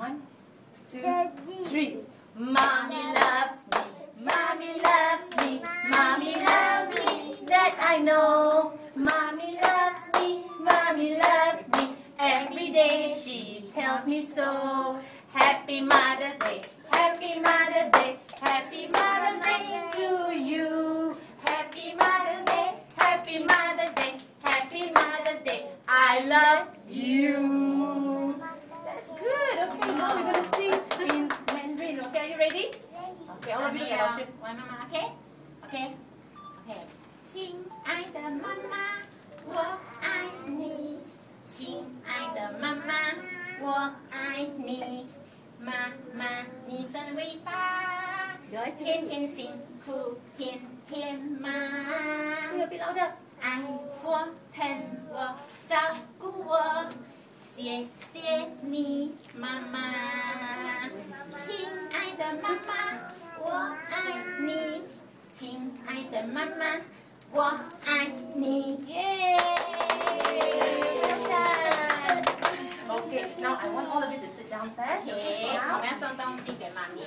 1, 2, 3. Mommy loves me. Mommy loves me. Mommy loves me. That I know. Mommy loves me. Mommy loves me. Every day she tells me so. Happy Mother's Day. Happy Mother's Day. Happy Mother's Day to you. Happy Mother's Day. Happy Mother's Day. Happy Mother's Day. I love you. That's good. Okay, now we're gonna sing in Mandarin. Okay, are you ready? Okay, all of you look at our ship. 喂，妈妈 ，OK，OK，OK。亲爱的妈妈，我爱你。亲爱的妈妈，我爱你。妈妈，你真伟大，天天辛苦，天天忙。Sing a bit louder. 爱我，疼我，照顾我，谢谢你，妈妈。亲爱的妈妈，我爱你。亲爱的妈妈，我爱你。Yay! Well done. Okay, now I want all of you to sit down first. 姐，我们要送东西给妈咪。